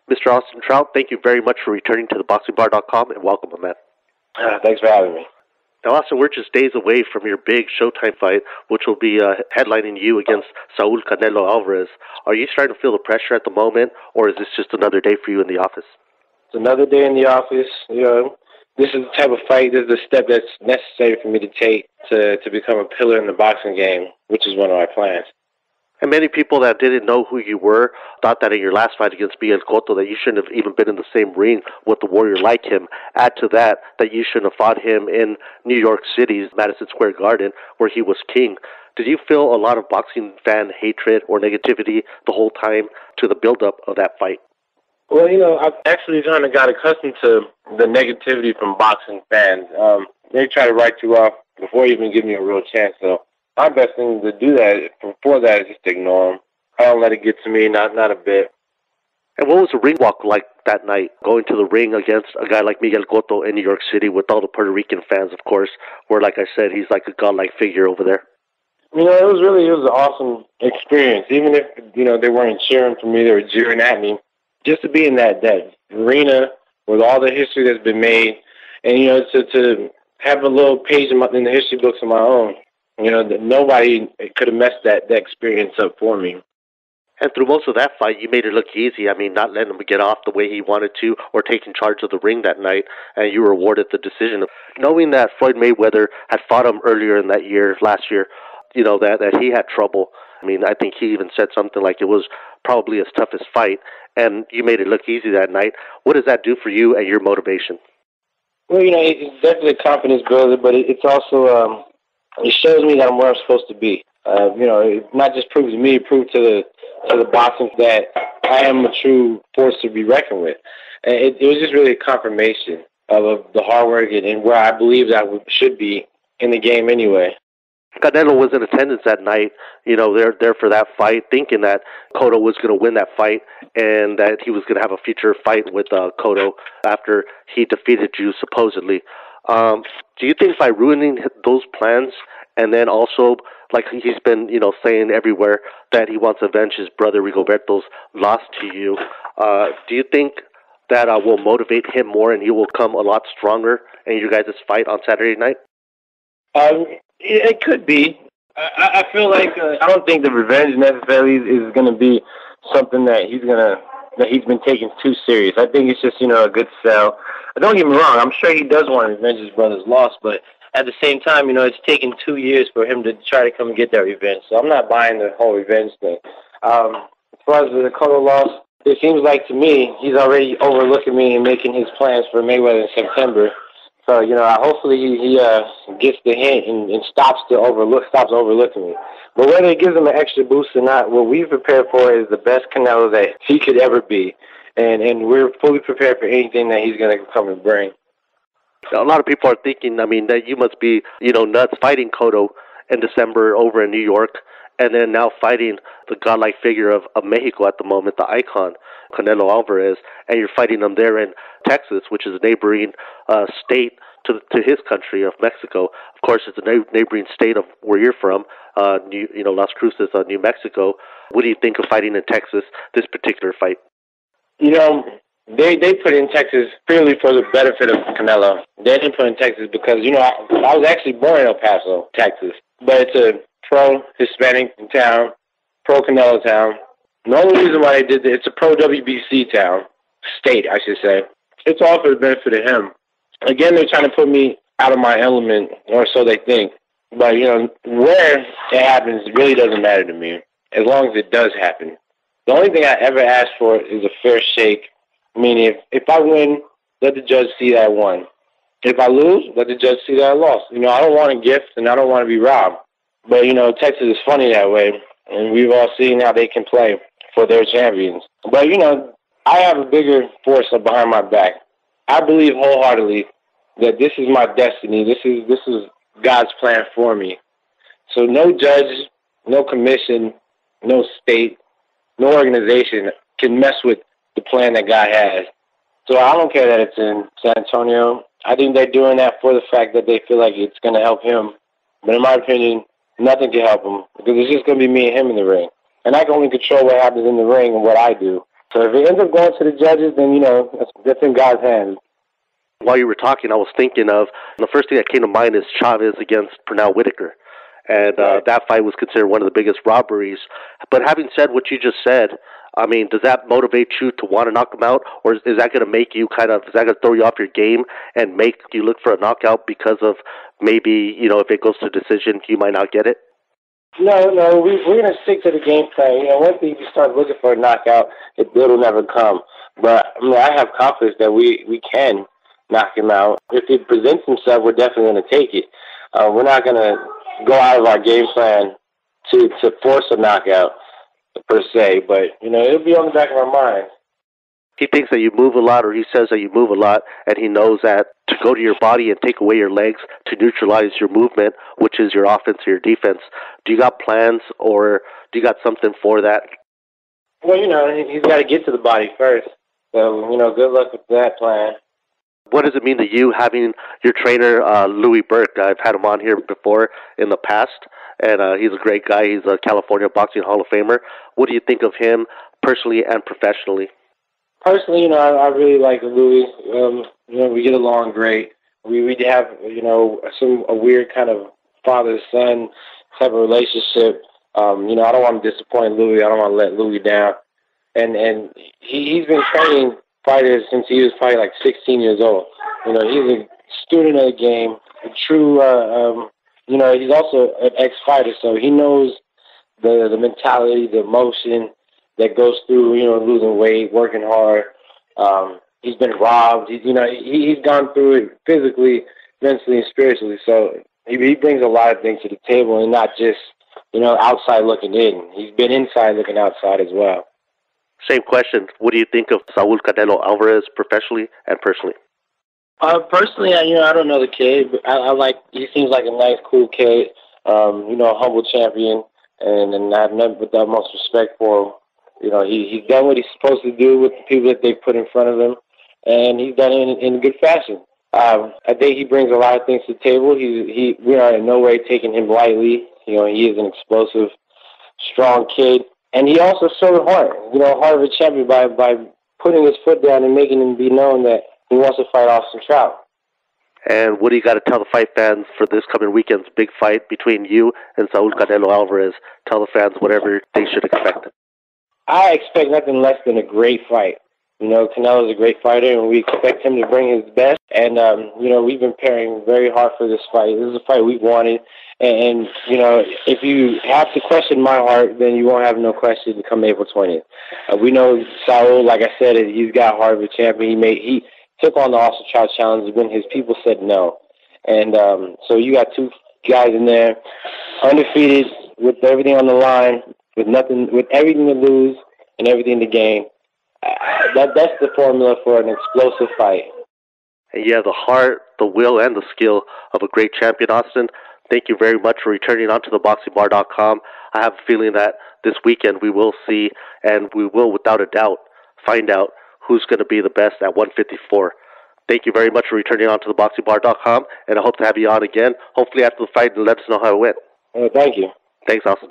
Mr. Austin Trout, thank you very much for returning to theboxingbar.com, and welcome, my man. Thanks for having me. Now, Austin, we're just days away from your big Showtime fight, which will be headlining you against Saul Canelo Alvarez. Are you starting to feel the pressure at the moment, or is this just another day for you in the office? It's another day in the office. This is the type of fight, this is the step that's necessary for me to take to become a pillar in the boxing game, which is one of my plans. And many people that didn't know who you were thought that in your last fight against Miguel Cotto that you shouldn't have even been in the same ring with a warrior like him. Add to that you shouldn't have fought him in New York City's Madison Square Garden where he was king. Did you feel a lot of boxing fan hatred or negativity the whole time to the build-up of that fight? Well, I've actually kind of got accustomed to the negativity from boxing fans. They try to write you off before you even give me a real chance, so my best thing to do before that is just ignore them. I don't let it get to me, not a bit. And what was the ring walk like that night, going to the ring against a guy like Miguel Cotto in New York City with all the Puerto Rican fans, of course, where, like I said, he's like a godlike figure over there? It was an awesome experience. Even if, they weren't cheering for me, they were jeering at me. Just to be in that arena with all the history that's been made and, to have a little page in the history books of my own. Nobody could have messed that experience up for me. And through most of that fight, you made it look easy. I mean, not letting him get off the way he wanted to or taking charge of the ring that night, and you were awarded the decision. Knowing that Floyd Mayweather had fought him earlier in that year, last year, that he had trouble. I mean, I think he even said something like it was probably his toughest fight, and you made it look easy that night. What does that do for you and your motivation? Well, it's definitely a confidence builder, but it's also... it shows me that I'm where I'm supposed to be. It not just proves to me, it proves to the boxing that I am a true force to be reckoned with. And it was just really a confirmation of the hard work and where I believe that I should be in the game anyway. Canelo was in attendance that night, there for that fight, thinking that Cotto was going to win that fight and that he was going to have a future fight with Cotto after he defeated you, supposedly. Do you think by ruining those plans and then also, like he's been, saying everywhere that he wants to avenge his brother Rigoberto's loss to you, do you think that will motivate him more and he will come a lot stronger in you guys' fight on Saturday night? It could be. I feel like I don't think the revenge necessarily is going to be something that he's been taking too serious. I think it's just, a good sell. Don't get me wrong, I'm sure he does want to revenge his brother's loss, but at the same time, it's taken 2 years for him to try to come and get that revenge. So I'm not buying the whole revenge thing. As far as the Cotto loss, it seems like to me he's already overlooking me and making his plans for Mayweather in September. So, hopefully he gets the hint and stops overlooking me. But whether it gives him an extra boost or not, what we've prepared for is the best Canelo that he could ever be. And we're fully prepared for anything that he's going to come and bring. A lot of people are thinking, that you must be, nuts fighting Cotto in December over in New York and then now fighting the godlike figure of Mexico at the moment, the icon, Canelo Alvarez, and you're fighting him there in Texas, which is a neighboring state to his country of Mexico. Of course, it's a neighboring state of where you're from, Las Cruces, New Mexico. What do you think of fighting in Texas, this particular fight? They put in Texas purely for the benefit of Canelo. They didn't put in Texas because, I was actually born in El Paso, Texas. But it's a pro-Hispanic town, pro-Canelo town. The only reason why they did that, it's a pro-WBC town, state, I should say. It's all for the benefit of him. Again, they're trying to put me out of my element, or so they think. But, where it happens really doesn't matter to me, as long as it does happen. The only thing I ever ask for is a fair shake. I mean, if I win, let the judge see that I won. If I lose, let the judge see that I lost. I don't want a gift, and I don't want to be robbed. But, Texas is funny that way, and we've all seen how they can play for their champions. But, I have a bigger force behind my back. I believe wholeheartedly that this is my destiny. This is God's plan for me. So no judge, no commission, no state, no organization can mess with the plan that God has. So I don't care that it's in San Antonio. I think they're doing that for the fact that they feel like it's going to help him. But in my opinion, nothing can help him because it's just going to be me and him in the ring. And I can only control what happens in the ring and what I do. So if it ends up going to the judges, then, you know, that's in God's hands. While you were talking, I was thinking of, the first thing that came to mind is Chavez against Pernell Whitaker. And that fight was considered one of the biggest robberies. But having said what you just said, I mean, does that motivate you to want to knock him out? Or is that going to make you is that going to throw you off your game and make you look for a knockout because of maybe, you know, if it goes to decision, you might not get it? No, we're going to stick to the game plan. You know, once you start looking for a knockout, it'll never come. But I mean, I have confidence that we can knock him out. If it presents himself, we're definitely going to take it. We're not going to go out of our game plan to force a knockout per se, but you know, it'll be on the back of our mind. He thinks that you move a lot, or he says that you move a lot, and he knows that to go to your body and take away your legs to neutralize your movement, which is your offense or your defense. Do you got plans, or do you got something for that? Well, you know, he's got to get to the body first. So, you know, good luck with that plan. What does it mean to you having your trainer, Louis Burke? I've had him on here before in the past, and he's a great guy. He's a California Boxing Hall of Famer. What do you think of him personally and professionally? Personally, you know, I really like Louis. You know, we get along great. We have, you know, a weird kind of father-son type of relationship. You know, I don't want to disappoint Louis. I don't want to let Louis down. And he's been training fighters since he was probably like 16 years old. You know, he's a student of the game, a true, you know, he's also an ex-fighter, so he knows the mentality, the emotion that goes through, you know, losing weight, working hard. He's been robbed. You know, he's gone through it physically, mentally, and spiritually. So he brings a lot of things to the table and not just, you know, outside looking in. He's been inside looking outside as well. Same question. What do you think of Saul Canelo Alvarez professionally and personally? Personally, you know, I don't know the kid, but he seems like a nice, cool kid, you know, a humble champion, and I have nothing but the utmost respect for him. You know, he's done what he's supposed to do with the people that they put in front of him, and he's done it in good fashion. I think he brings a lot of things to the table. We are in no way taking him lightly. You know, he is an explosive, strong kid. And he also showed heart, you know, heart of a champion by putting his foot down and making him be known that he wants to fight Austin Trout. And what do you got to tell the fight fans for this coming weekend's big fight between you and Saul Canelo Alvarez? Tell the fans whatever they should expect. I expect nothing less than a great fight. You know, Canelo's a great fighter, and we expect him to bring his best. And, you know, we've been preparing very hard for this fight. This is a fight we've wanted. And, you know, if you have to question my heart, then you won't have no question come April 20th. We know Saul, like I said, he's got heart of a champion. He took on the Austin Trout Challenge when his people said no. And so you got two guys in there, undefeated, with everything on the line, with everything to lose and everything to gain. That's the formula for an explosive fight. And you have the heart, the will, and the skill of a great champion, Austin. Thank you very much for returning onto theboxingbar.com. I have a feeling that this weekend we will see, and we will, without a doubt, find out who's going to be the best at 154. Thank you very much for returning onto theboxingbar.com, and I hope to have you on again, hopefully after the fight, and let us know how it went. Thank you. Thanks, Austin.